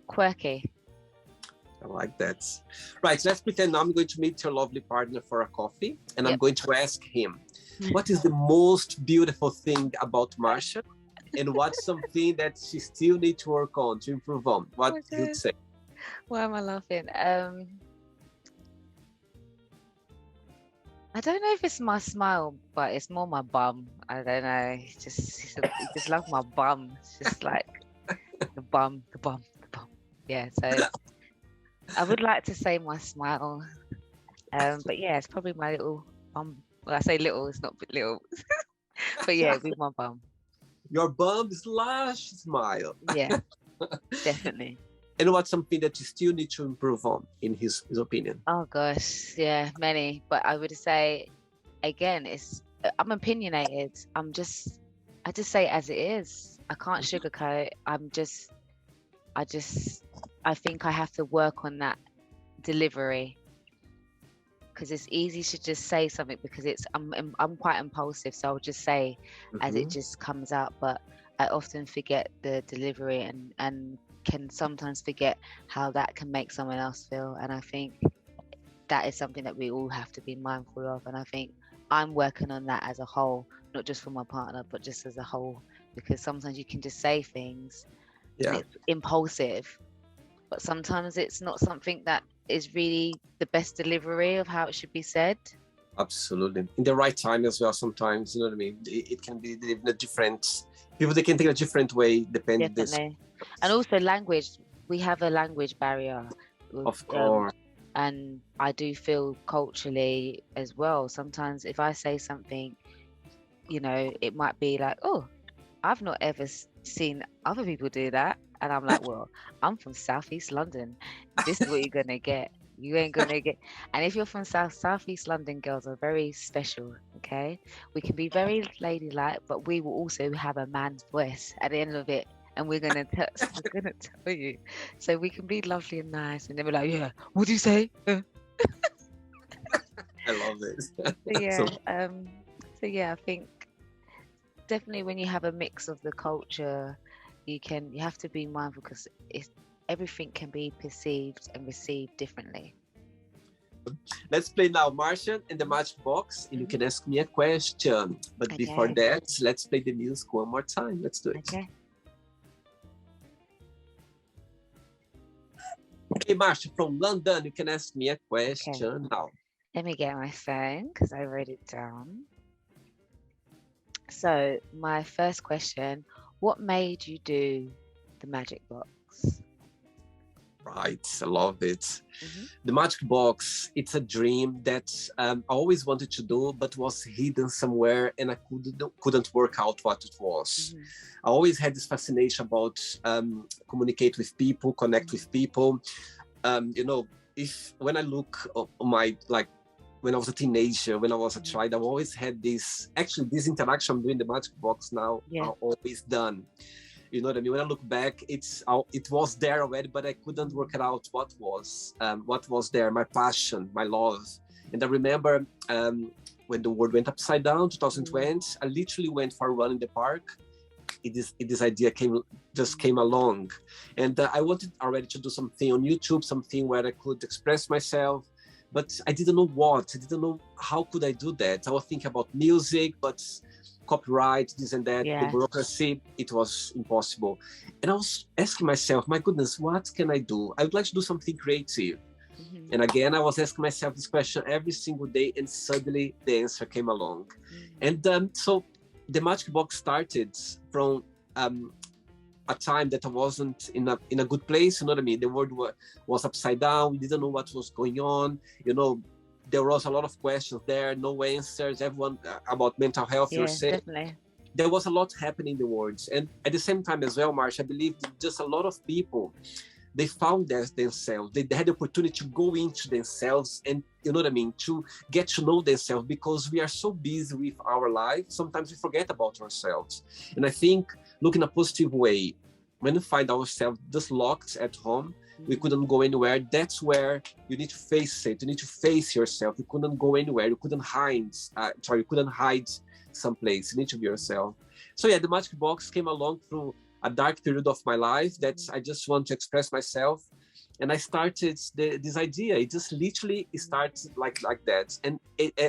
Quirky. I like that. Right, let's pretend now I'm going to meet your lovely partner for a coffee, and I'm going to ask him, what is the most beautiful thing about Marsha, and what's something that she still needs to work on, to improve on? What you'd say? Why am I laughing? I don't know if it's my smile, but it's more my bum. I don't know. You just love my bum. It's just like the bum. Yeah, so I would like to say my smile. But yeah, it's probably my little bum. Well, I say little, it's not little. But yeah, it'd be my bum. Your bum's lush smile. Yeah, definitely. And what's something that you still need to improve on, in his opinion? Oh gosh, yeah, many. But I would say, again, I'm opinionated. I just say it as it is. I can't sugarcoat. I think I have to work on that delivery, because it's easy to just say something because I'm quite impulsive, so I'll just say as it just comes out. But I often forget the delivery and can sometimes forget how that can make someone else feel. And I think that is something that we all have to be mindful of. And I think I'm working on that as a whole, not just for my partner, but just as a whole, because sometimes you can just say things and it's impulsive, but sometimes it's not something that is really the best delivery of how it should be said. Absolutely. In the right time as well, sometimes, you know what I mean? It can be in a different, people, they can take a different way depending. Definitely. And also language, we have a language barrier. Of course. And I do feel culturally as well, sometimes if I say something, you know, it might be like, oh, I've not ever seen other people do that. And I'm like, well, I'm from Southeast London. This is what you're going to get. You ain't going to get. And if you're from Southeast London, girls are very special, okay? We can be very ladylike, but we will also have a man's voice at the end of it. And we're going to tell you. So we can be lovely and nice. And then we're like, yeah, what do you say? I love this. So yeah, I think definitely when you have a mix of the culture, you have to be mindful, because everything can be perceived and received differently. Let's play now Marsha and the Magic Box, and you can ask me a question. But before that, let's play the music one more time. Let's do it. Okay, Marsha, from London, you can ask me a question now. Let me get my phone because I wrote it down. So my first question, what made you do the Magic Box? Right, I love it. Hmm. The magic box, it's a dream that I always wanted to do, but was hidden somewhere, and I couldn't work out what it was. Hmm. I always had this fascination about communicate with people, connect with people. You know, if when I look on my, like, when I was a teenager, when I was a Hmm. child, I've always had this. Actually, this interaction I'm doing the magic box now Yeah. are always done. You know what I mean? When I look back, it was there already, but I couldn't work it out what was there, my passion, my love. And I remember when the world went upside down, Mm. 2020, I literally went for a run in the park. This idea came along, and I wanted already to do something on YouTube, something where I could express myself, but I didn't know what. I didn't know how could I do that. I was thinking about music, but copyright, this and that, the Yeah. bureaucracy, it was impossible. And I was asking myself, my goodness, what can I do? I would like to do something creative. Hmm. And again, I was asking myself this question every single day, and suddenly the answer came along. Mm. And so the magic box started from a time that I wasn't in a good place. You know what I mean? The world was upside down. We didn't know what was going on. You know, there was a lot of questions there, no answers. Everyone about mental health. You're Yeah, saying definitely. there was a lot happening in the world, and at the same time as well, Marsha, I believe just a lot of people, they found themselves. They had the opportunity to go into themselves, and you know what I mean, to get to know themselves, because we are so busy with our life. Sometimes we forget about ourselves. And I think, look in a positive way, when we find ourselves just locked at home, we Mm. couldn't go anywhere. That's where you need to face it. You need to face yourself. You couldn't go anywhere. You couldn't hide. You couldn't hide someplace. You need to be yourself. So yeah, the magic box came along through a dark period of my life that I just want to express myself. And I started this idea. It just literally started like that. And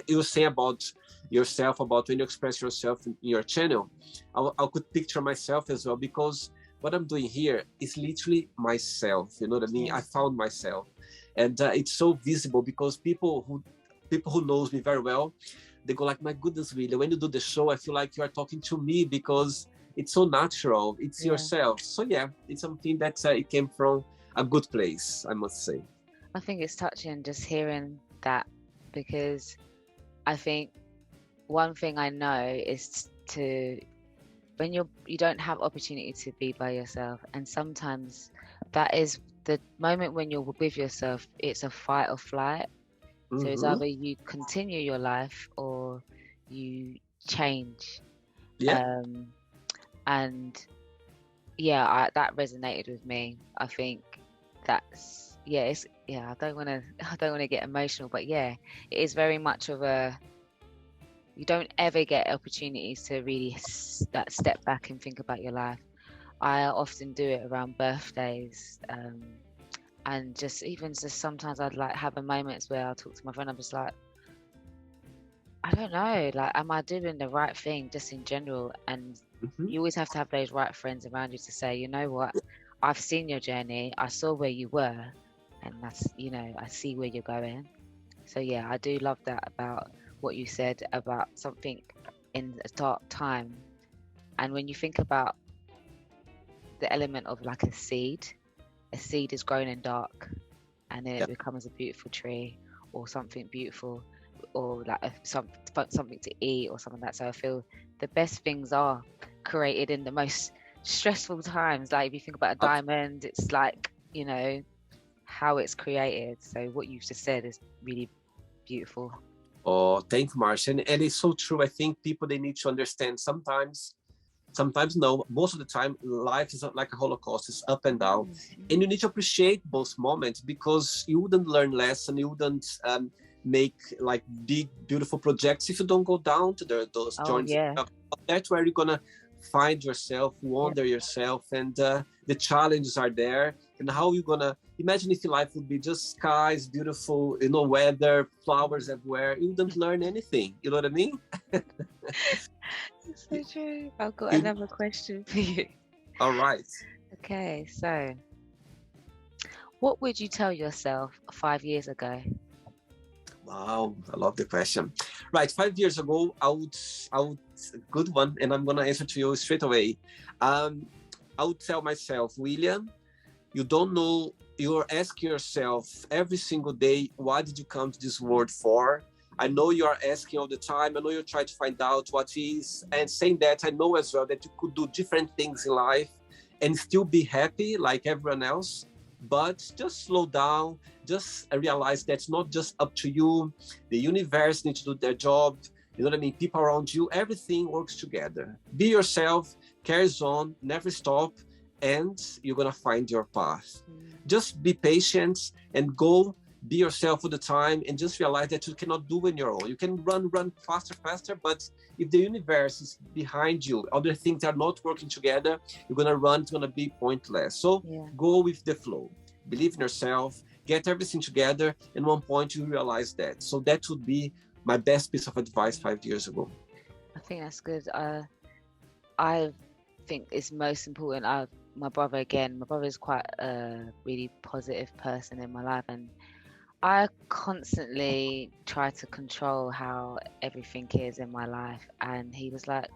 you were saying about yourself, about when you express yourself in your channel. I could picture myself as well, because what I'm doing here is literally myself. You know what I mean? Yeah. I found myself, and it's so visible, because people who knows me very well, they go like, "My goodness, really? When you do the show, I feel like you are talking to me, because it's so natural. It's Yeah. yourself." So yeah, it's something that it came from a good place, I must say. I think it's touching just hearing that, because I think one thing I know is to when you don't have opportunity to be by yourself, and sometimes that is the moment when you're with yourself, it's a fight or flight. So it's Mm-hmm. either you continue your life or you change. Yeah. Um, and yeah, that resonated with me. I think that's yeah, it's yeah. I don't want to I don't want to get emotional, but yeah, it is very much of a you don't ever get opportunities to really that step back and think about your life. I often do it around birthdays, and just even just sometimes I'd like have a moments where I'll talk to my friend. I'm just like, I don't know, like, am I doing the right thing just in general? And Mm-hmm. you always have to have those right friends around you to say, you know what, I've seen your journey, I saw where you were, and that's, I see where you're going. So yeah, I do love that about what you said about something in a dark time. And when you think about the element of like a seed is grown in dark and then Yeah. it becomes a beautiful tree or something beautiful or like something to eat or something like that. So I feel the best things are created in the most stressful times. Like if you think about a Uh, diamond, it's like, how it's created. So what you've just said is really beautiful. Oh, thank you, Marsha. And it's so true. I think people, they need to understand sometimes no, most of the time life is not like a holocaust. It's up and down, and you need to appreciate both moments, because you wouldn't learn less, and you wouldn't make like big beautiful projects if you don't go down to those Oh joints. yeah. That's where you're gonna find yourself, Yep. wonder yourself, and the challenges are there. And how you gonna imagine if your life would be just skies, beautiful, weather, flowers everywhere? You wouldn't learn anything. You know what I mean? It's so true. I've got You, another question for you. all right. Okay, so what would you tell yourself 5 years ago? Wow, I love the question. Right, 5 years ago, I would, good one, and I'm gonna answer to you straight away. I would tell myself, William, You don't know, you're asking yourself every single day, what did you come to this world for? I know you are asking all the time. I know you try to find out what is, and saying that, I know as well that you could do different things in life and still be happy like everyone else. But just slow down, just realize that's not just up to you. The universe needs to do their job. You know what I mean? People around you, everything works together. Be yourself, carries on, never stop, and you're gonna find your path. Just be patient and go be yourself all the time, and just realize that you cannot do on your own. You can run faster, but if the universe is behind you, other things are not working together, you're gonna run, it's gonna be pointless. So go with the flow, believe in yourself, get everything together, and one point you realize that. So that would be my best piece of advice 5 years ago. I think that's good. I think it's most important. My brother is quite a really positive person in my life, and I constantly try to control how everything is in my life. And he was like,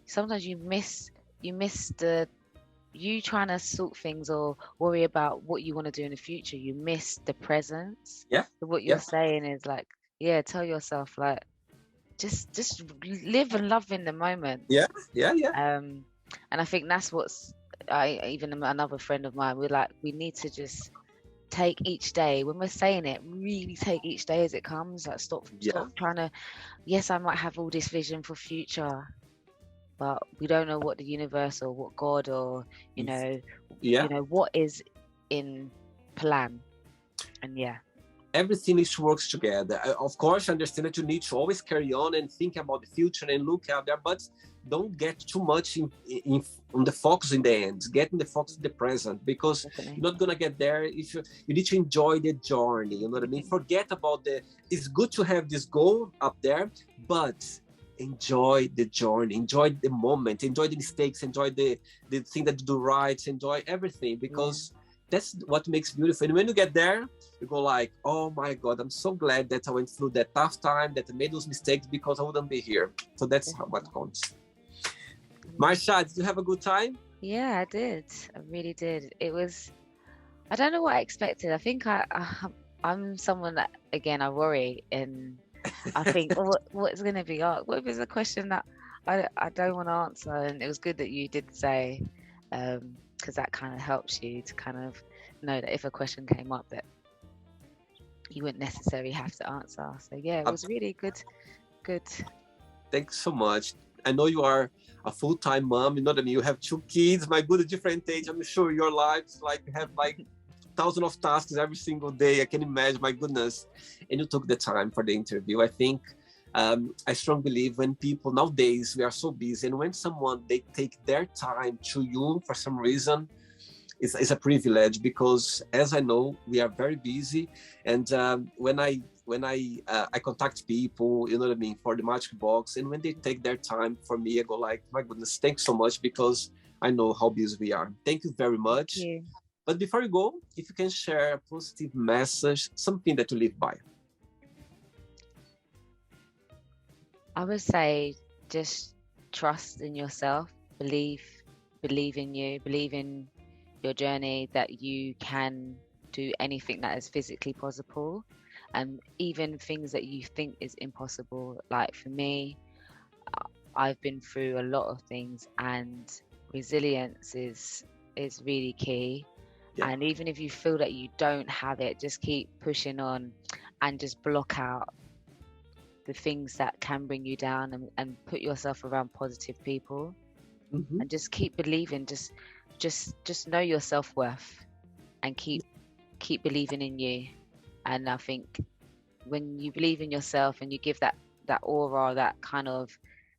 sometimes you miss you trying to sort things or worry about what you want to do in the future. You miss the presence. Yeah. So what you're saying is like, tell yourself like, just live and love in the moment. Yeah. And I think that's what's even another friend of mine, we're like, we need to just take each day when we're saying it, really take each day as it comes. Like stop trying to, yes, I might have all this vision for future, but we don't know what the universe or what God or you know what is in plan. And everything is works together. Of course, I understand that you need to always carry on and think about the future and look out there, but don't get too much on the focus in the end. Get in the focus in the present, because you're not gonna get there if you need to enjoy the journey. You know what I mean? Forget about it's good to have this goal up there, but enjoy the journey, enjoy the moment, enjoy the mistakes, enjoy the thing that you do right, enjoy everything, because that's what makes beautiful. And when you get there, you go like, oh my God, I'm so glad that I went through that tough time, that I made those mistakes, because I wouldn't be here. So that's what counts. Marsha, did you have a good time? Yeah, I did. I really did. It was, I don't know what I expected. I think I'm someone that, again, I worry, and I think, what's going to be asked? What if it's a question that I don't want to answer? And it was good that you did say, because that kind of helps you to kind of know that if a question came up that you wouldn't necessarily have to answer. So it was really good. Thanks so much. I know you are a full-time mom, you know what I mean? You have 2 kids, my good, different age. I'm sure your lives have thousands of tasks every single day. I can imagine, my goodness. And you took the time for the interview. I think I strongly believe when people nowadays, we are so busy, and when they take their time to you for some reason, it's a privilege, because as I know, we are very busy. And when I contact people, you know what I mean, for the Magic Box, and when they take their time for me, I go like, my goodness, thanks so much, because I know how busy we are. Thank you very much. Thank you. But before you go, if you can share a positive message, something that you live by. I would say just trust in yourself, believe in you, believe in your journey, that you can do anything that is physically possible, and even things that you think is impossible. Like for me, I've been through a lot of things, and resilience is really key. And even if you feel that you don't have it, just keep pushing on and just block out the things that can bring you down, and put yourself around positive people. And just keep believing, just know your self-worth, and keep believing in you. And I think when you believe in yourself and you give that aura, that kind of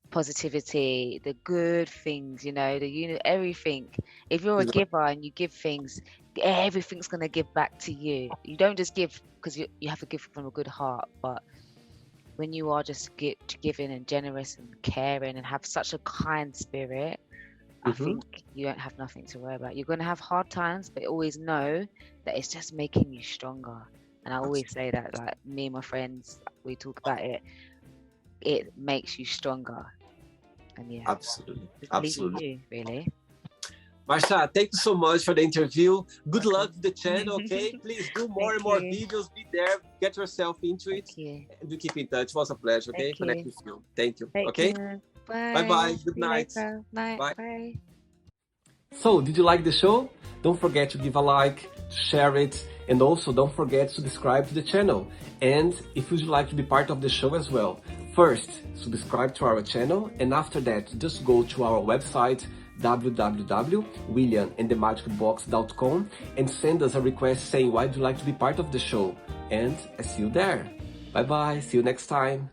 positivity, the good things, everything, if you're a giver and you give things, everything's going to give back to you. You don't just give because you have to give from a good heart, but when you are just giving and generous and caring and have such a kind spirit, I think you don't have nothing to worry about. You're going to have hard times, but always know that it's just making you stronger. And I always say that, like me and my friends, we talk about it. It makes you stronger. And absolutely. You, really. Marsha, thank you so much for the interview. Good luck with the channel, okay? Please do more and more videos. Be there. Get yourself into it. And we keep in touch. It was a pleasure, okay? Connect with you. Thank you. Okay? Bye-bye. Good night. Night. Bye. So, did you like the show? Don't forget to give a like, share it, and also don't forget to subscribe to the channel. And if you'd like to be part of the show as well, first, subscribe to our channel, and after that, just go to our website, www.williamandthemagicbox.com, and send us a request saying why would you like to be part of the show. And I see you there. Bye bye, see you next time.